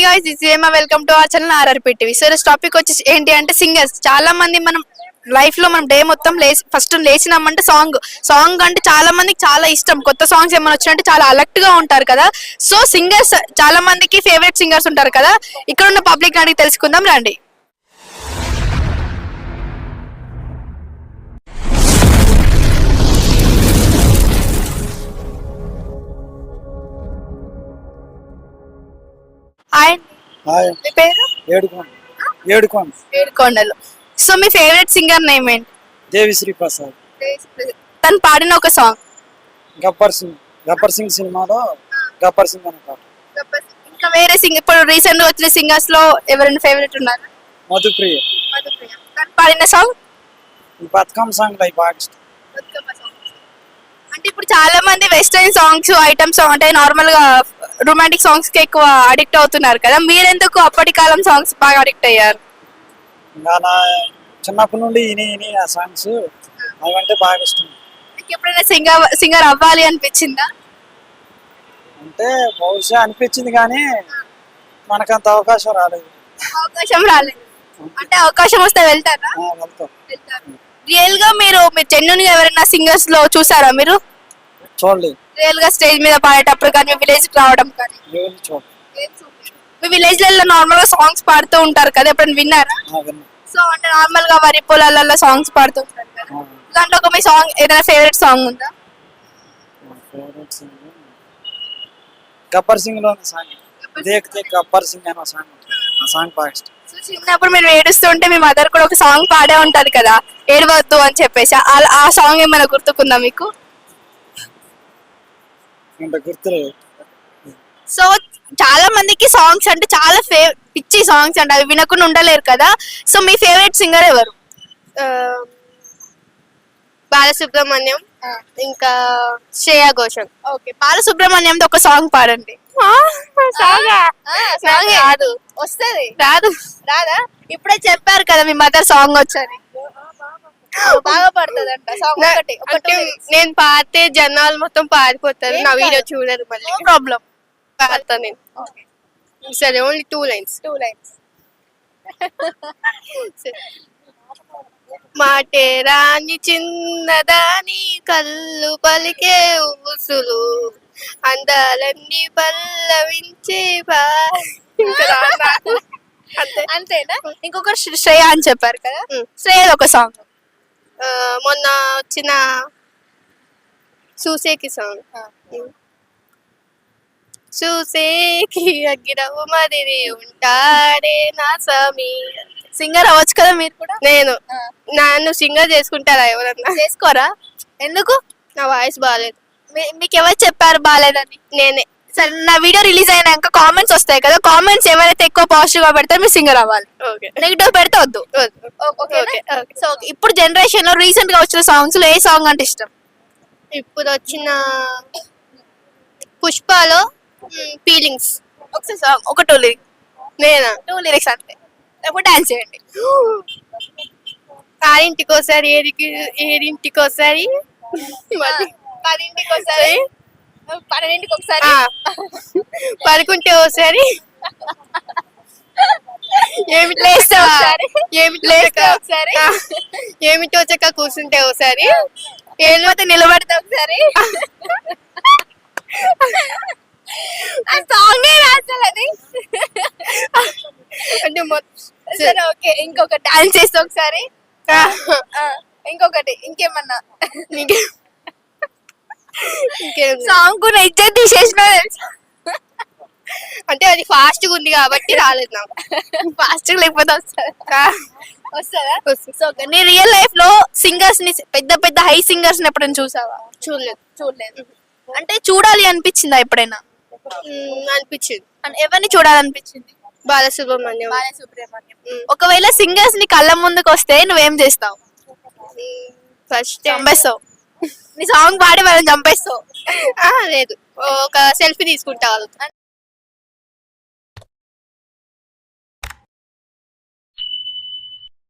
guys, this is Emma. Welcome to our channel RRP TV. So this topic వచ్చేసి ఏంటి అంటే singers. చాలా మంది మనం లైఫ్ లో మనం డే మొత్తం ఫస్ట్ లేచినామంటే సాంగ్ అంటే చాలా మందికి చాలా ఇష్టం. కొత్త సాంగ్స్ ఏమైనా వచ్చినట్టు చాలా అలర్ట్ గా ఉంటారు కదా. సో సింగర్స్ చాలా మందికి ఫేవరెట్ సింగర్స్ ఉంటారు కదా. ఇక్కడ ఉన్న పబ్లిక్ అడిగి తెలుసుకుందాం రండి. మీ పేరు? ఏడుకొండలు. సో మీ ఫేవరెట్ సింగర్ నేమ్ ఏంటి? దేవిశ్రీ ప్రసాద్. తను పాడిన ఒక సాంగ్. గబ్బర్ సింగ్ సినిమాలో గబ్బర్ సింగ్ అనే పాట. ఇంకా వేరే ఇప్పుడు రీసెంట్ గా వచ్చిన సింగర్స్ లో ఎవరైనా ఫేవరెట్ ఉన్నారు? మధుప్రియ. తను పాడిన సాంగ్ బతుకమ్మ సాంగ్ లైక్ బాగా ఇష్టం. అంటే ఇప్పుడు చాలా మంది వెస్టర్న్ సాంగ్స్ ఐటమ్ సాంగ్ అంటే నార్మల్ గా రొమాంటిక్ సాంగ్స్ కి ఎక్కువ అడిక్ట్ అవుతున్నారు కదా. మీరెందుకు అప్పటి కాలం సాంగ్స్ బాగా అడిక్ట్ అయ్యారు? నా చిన్నప్పటి నుండి ఇని ఆ సాంగ్స్ అవంటే బాగా ఇష్టం. ఎప్పుడైనా సింగర్ అవ్వాలి అనిపించిందా? అంటే బహుశా అనిపించింది కానీ మనకంత అవకాశం రాలేదు. అంటే అవకాశం వస్తే వెళ్తారా? వెళ్తాం. రియల్ గా మీరు జెన్యున్ గా ఎవరైనా సింగర్స్ లో చూసారా మీరు? చూడలేదు. రియల్ గా స్టేజ్ మీద పాడేటప్పుడు కానీ విలేజ్ రావడం కానీ? మీ విలేజ్ లలో నార్మల్ గా సాంగ్స్ పాడుతూ ఉంటారు కదా, ఎప్పుడైనా విన్నారా? సో అంటే నార్మల్ గా వరి పొలాలలో సాంగ్స్ పాడుతూ ఉంటారు కదా, దాంట్లో ఒక మీ సాంగ్ ఏదైనా ఫేవరెట్ సాంగ్ ఉందా? గబ్బర్ సింగ్ లో సాంగ్ గబ్బర్ సింగ్ అనే సాంగ్, ఆ సాంగ్ బాగా ఇష్టం. సో చిన్నప్పుడు మీరు ఏడుస్తుంటే మీ మదర్ కూడా ఒక సాంగ్ పాడే ఉంటది కదా, ఏడవద్దు అని చెప్పేసి, ఆ సాంగ్ ఏమైనా గుర్తుకుందా మీకు? గుర్తులేదు. సో చాలా మందికి సాంగ్స్ అంటే చాలా పిచ్చి సాంగ్స్ అంటే అవి వినకుండా ఉండలేరు కదా. సో మీ ఫేవరెట్ సింగర్ ఎవరు? బాలసుబ్రహ్మణ్యం, ఇంకా శ్రేయా ఘోషల్. ఓకే, బాలసుబ్రహ్మణ్యం ఒక సాంగ్ పాడండి. రాదు, వస్తుంది. రాదా? ఇప్పుడే చెప్పారు కదా మీ మదర్ సాంగ్ వచ్చని. బాగా పడుతుందంట సాంగ్. ఒకటి నేను పాడితే జనాలు మొత్తం పారిపోతారు, నా వీడియో చూడరు. మళ్ళీ ప్రాబ్లం పాడతా నేను. సరే, ఓన్లీ 2 lines. మాటే రాని చిన్నదాని కళ్ళు పలికే ఊసులు అందాలన్నీ పల్లవించే అంతేనా? ఇంకొకరు శ్రేయ అని చెప్పారు కదా, శ్రేయ ఒక సాంగ్. మొన్న వచ్చిన చూసేకి సాంగ్. చూసేకి అగ్గిరవు మదిరి ఉంటాడే నా స్వామి. సింగర్ అవ్వచ్చు కదా మీరు కూడా. నన్ను సింగర్ చేసుకుంటారా ఎవరన్నా? చేసుకోరా? ఎందుకు? నా వాయిస్ బాగాలేదు. మీకు ఎవరు చెప్పారు బాగాలేదని? నేనే. సరే, నా వీడియో రిలీజ్ అయినాక కామెంట్స్ వస్తాయి కదా, కామెంట్స్ ఎవరైతే ఎక్కువ పాజిటివ్ గా పెడతారో మీరు సింగర్ అవ్వాలి. నెగిటివ్ పెడితే వద్దు. సో ఇప్పుడు జనరేషన్ లో రీసెంట్ గా వచ్చిన సాంగ్స్ లో ఏ సాంగ్ అంటే ఇష్టం? ఇప్పుడు వచ్చిన పుష్పలో ఫీలింగ్స్. ఒకసారి సాంగ్ ఒక 2 lyrics. నేనా? 2 lyrics అంటే ఒక డాన్స్ చేయండి. ఆరింటికోసారి ఏడింటికోసారి 10ంటికోసారి 12ంటికోసారి పడుకుంటే ఒకసారి ఏమిటి లేస్తే ఒకసారి ఏమిటి వచ్చాక కూర్చుంటే ఒకసారి ఏమిటి నిలబడితే ఒకసారి సాంగ్ రాసాలి అంటే సరే ఓకే, ఇంకొక డాన్స్ చేస్తే ఒకసారి, ఇంకొకటి ఇంకేమన్నా సాంగ్ కూడా ఇజ్జత్ తీసేసిన. అంటే అది ఫాస్ట్ గా ఉంది కాబట్టి రాలేదు నాకు. ఫాస్ట్ లేకపోతే వస్తుందా? సో నీ రియల్ లైఫ్ లో సింగర్స్ ని, పెద్ద పెద్ద హై సింగర్స్ ని ఎప్పుడైనా చూసావా? చూడలేదు. అంటే చూడాలి అనిపించిందా ఎప్పుడైనా? అనిపించింది. ఎవరిని చూడాలనిపించింది? బాలసుబ్రహ్మణ్యం. ఒకవేళ సింగర్స్ ని కళ్ళ ముందుకు వస్తే నువ్వేం చేస్తావు? ఫస్ట్ చంపేస్తావు. నీ సాంగ్ పాడి వాళ్ళని చంపేస్తావు? లేదు, ఒక సెల్ఫీ తీసుకుంటా.